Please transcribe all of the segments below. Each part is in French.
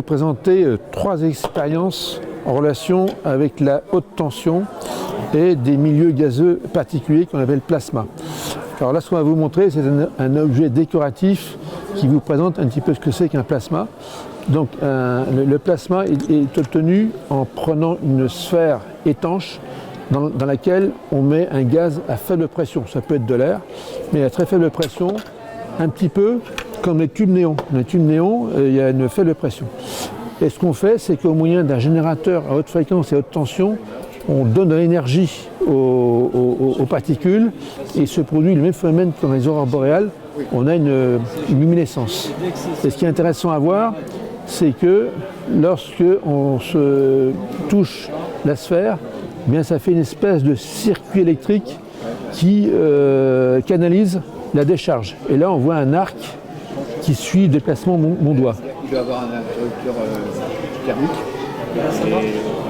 vous présenter 3 expériences en relation avec la haute tension et des milieux gazeux particuliers qu'on appelle plasma. Alors là, ce qu'on va vous montrer, c'est un objet décoratif qui vous présente un petit peu ce que c'est qu'un plasma. Donc le plasma est obtenu en prenant une sphère étanche dans laquelle on met un gaz à faible pression. Ça peut être de l'air, mais à très faible pression, un petit peu comme les tubes néons. Les tubes néons, il y a une faible pression. Et ce qu'on fait, c'est qu'au moyen d'un générateur à haute fréquence et haute tension, on donne de l'énergie aux particules et se produit le même phénomène que dans les aurores boréales. On a une luminescence. Et ce qui est intéressant à voir, c'est que lorsque on se touche la sphère, eh bien ça fait une espèce de circuit électrique qui canalise la décharge. Et là, on voit un arc qui suit le déplacement de mon doigt. Il doit avoir un interrupteur thermique.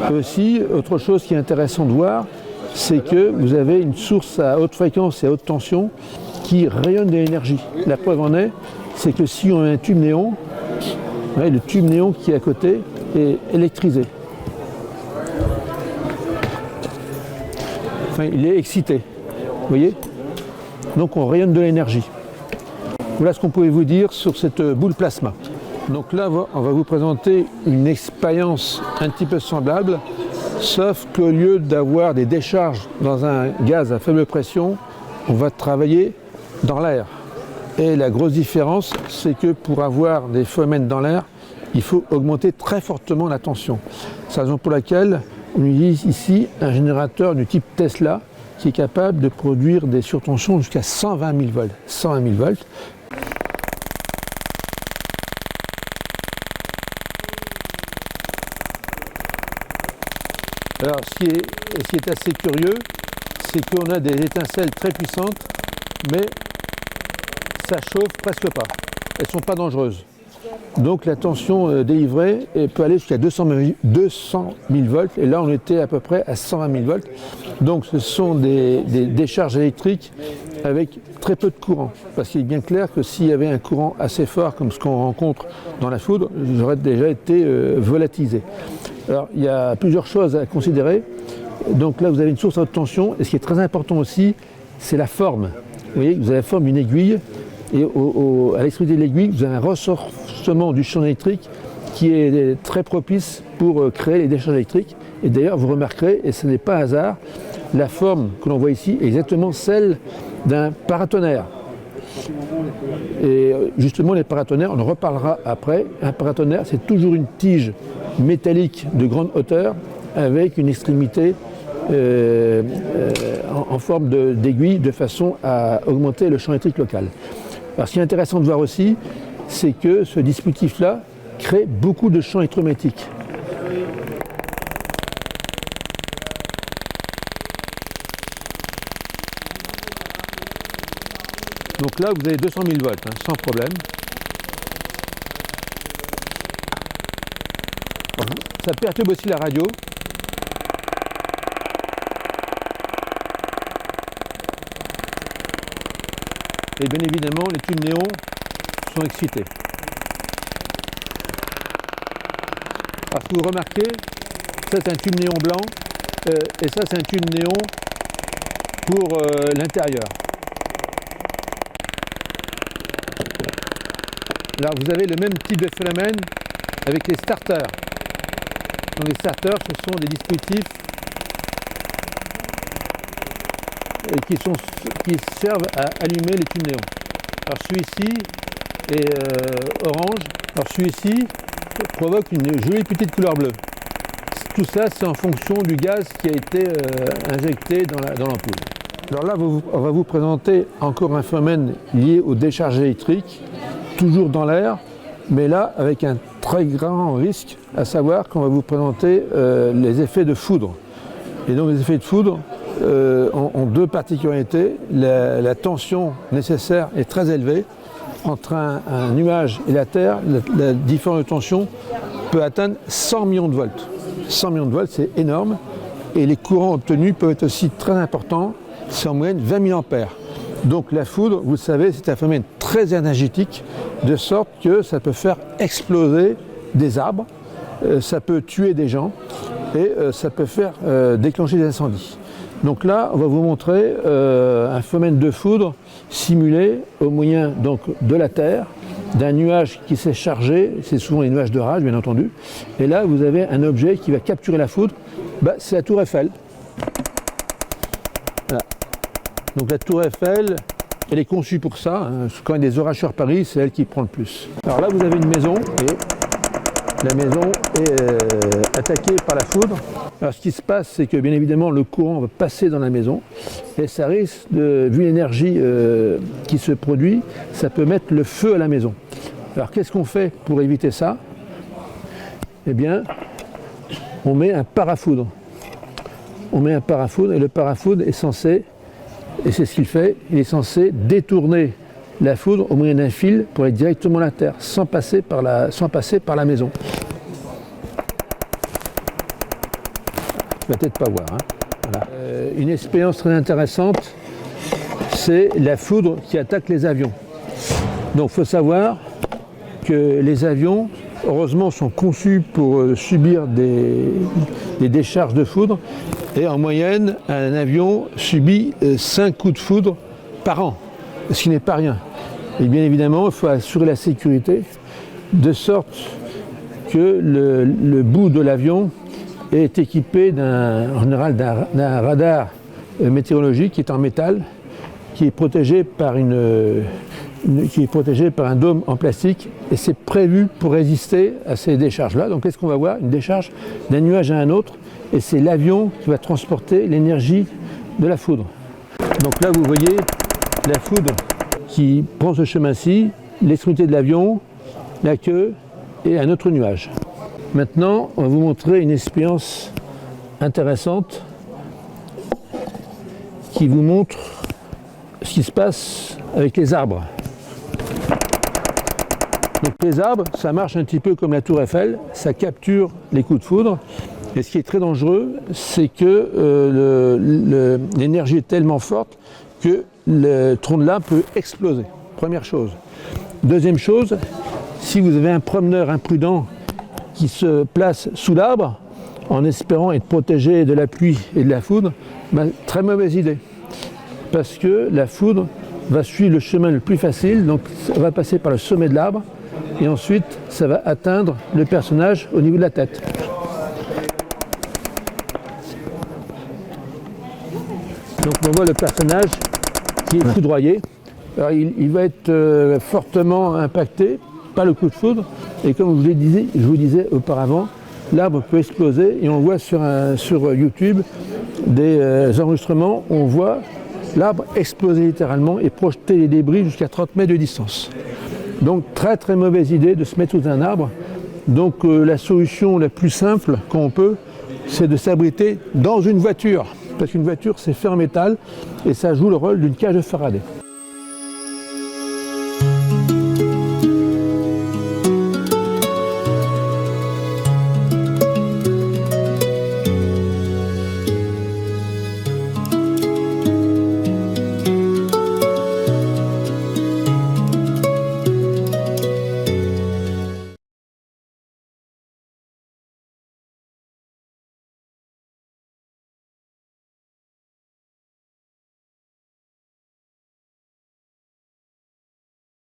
Et aussi, autre chose qui est intéressant de voir, c'est que vous avez une source à haute fréquence et à haute tension qui rayonne de l'énergie. La preuve en est, c'est que si on a un tube néon, le tube néon qui est à côté est électrisé. Enfin, il est excité. Vous voyez? Donc on rayonne de l'énergie. Voilà ce qu'on pouvait vous dire sur cette boule plasma. Donc là, on va vous présenter une expérience un petit peu semblable, sauf qu'au lieu d'avoir des décharges dans un gaz à faible pression, on va travailler dans l'air. Et la grosse différence, c'est que pour avoir des phénomènes dans l'air, il faut augmenter très fortement la tension. C'est la raison pour laquelle on utilise ici un générateur du type Tesla qui est capable de produire des surtensions jusqu'à 120 000 volts. 120 000 volts. Alors, ce qui est assez curieux, c'est qu'on a des étincelles très puissantes, mais ça chauffe presque pas. Elles ne sont pas dangereuses. Donc la tension délivrée peut aller jusqu'à 200 000 volts, et là on était à peu près à 120 000 volts. Donc ce sont des décharges électriques avec très peu de courant. Parce qu'il est bien clair que s'il y avait un courant assez fort comme ce qu'on rencontre dans la foudre, j'aurais déjà été volatilisé. Alors il y a plusieurs choses à considérer. Donc là vous avez une source à haute tension, et ce qui est très important aussi, c'est la forme. Vous voyez, vous avez la forme d'une aiguille, et à l'extrémité de l'aiguille, vous avez un ressorcement du champ électrique qui est très propice pour créer les décharges électriques. Et d'ailleurs, vous remarquerez, et ce n'est pas hasard, la forme que l'on voit ici est exactement celle d'un paratonnerre. Et justement, les paratonnerres, on en reparlera après. Un paratonnerre, c'est toujours une tige métallique de grande hauteur avec une extrémité en forme d'aiguille de façon à augmenter le champ électrique local. Alors, ce qui est intéressant de voir aussi, c'est que ce dispositif-là crée beaucoup de champs électromagnétiques. Donc là, vous avez 200 000 volts, sans problème. Ça perturbe aussi la radio. Et bien évidemment, les tubes néons sont excités. Alors, ce que vous remarquez, ça c'est un tube néon blanc, et ça c'est un tube néon pour l'intérieur. Alors vous avez le même type de phénomène avec les starters. Donc les starters, ce sont des dispositifs qui servent à allumer les tubes néons. Alors celui-ci est orange, alors celui-ci provoque une jolie petite couleur bleue. Tout ça, c'est en fonction du gaz qui a été injecté dans l'ampoule. Alors là, on va vous présenter encore un phénomène lié aux décharges électriques, toujours dans l'air, mais là avec un très grand risque, à savoir qu'on va vous présenter les effets de foudre. Et donc les effets de foudre ont 2 particularités. La tension nécessaire est très élevée. Entre un nuage et la Terre, la différence de tension peut atteindre 100 millions de volts. 100 millions de volts, c'est énorme. Et les courants obtenus peuvent être aussi très importants, c'est en moyenne 20 000 ampères. Donc la foudre, vous le savez, c'est un phénomène très énergétique, de sorte que ça peut faire exploser des arbres, ça peut tuer des gens et ça peut faire déclencher des incendies. Donc là, on va vous montrer un phénomène de foudre simulé au moyen donc, de la Terre, d'un nuage qui s'est chargé, c'est souvent les nuages d'orage bien entendu, et là vous avez un objet qui va capturer la foudre, c'est la tour Eiffel. Voilà. Donc la tour Eiffel, elle est conçue pour ça, hein. Quand il y a des orages sur Paris, c'est elle qui prend le plus. Alors là vous avez une maison, et la maison est attaquée par la foudre. Alors ce qui se passe, c'est que bien évidemment le courant va passer dans la maison et ça risque, vu l'énergie qui se produit, ça peut mettre le feu à la maison. Alors qu'est-ce qu'on fait pour éviter ça? Eh bien, on met un parafoudre. On met un parafoudre et le parafoudre est censé, et c'est ce qu'il fait, il est censé détourner la foudre au moyen d'un fil pour aller directement à la terre, sans passer par la maison. Tu vas peut-être pas voir. Hein. Voilà. Une expérience très intéressante, c'est la foudre qui attaque les avions. Donc il faut savoir que les avions, heureusement, sont conçus pour subir des décharges de foudre. Et en moyenne, un avion subit 5 coups de foudre par an, ce qui n'est pas rien. Et bien évidemment, il faut assurer la sécurité de sorte que le bout de l'avion est équipé en général d'un radar météorologique qui est en métal, qui est protégé par un dôme en plastique, et c'est prévu pour résister à ces décharges-là. Donc qu'est-ce qu'on va voir? Une décharge d'un nuage à un autre, et c'est l'avion qui va transporter l'énergie de la foudre. Donc là vous voyez la foudre qui prend ce chemin-ci, l'extrémité de l'avion, la queue et un autre nuage. Maintenant, on va vous montrer une expérience intéressante qui vous montre ce qui se passe avec les arbres. Donc les arbres, ça marche un petit peu comme la tour Eiffel, ça capture les coups de foudre. Et ce qui est très dangereux, c'est que l'énergie est tellement forte que le tronc de l'arbre peut exploser. Première chose. Deuxième chose, si vous avez un promeneur imprudent qui se place sous l'arbre, en espérant être protégé de la pluie et de la foudre, très mauvaise idée. Parce que la foudre va suivre le chemin le plus facile, donc ça va passer par le sommet de l'arbre, et ensuite ça va atteindre le personnage au niveau de la tête. Donc on voit le personnage qui est foudroyé. Alors, il va être fortement impacté par le coup de foudre, et comme je vous disais auparavant, l'arbre peut exploser, et on voit sur YouTube des enregistrements, on voit l'arbre exploser littéralement et projeter les débris jusqu'à 30 mètres de distance. Donc très très mauvaise idée de se mettre sous un arbre. Donc la solution la plus simple qu'on peut, c'est de s'abriter dans une voiture. Parce qu'une voiture c'est fait en métal et ça joue le rôle d'une cage de Faraday.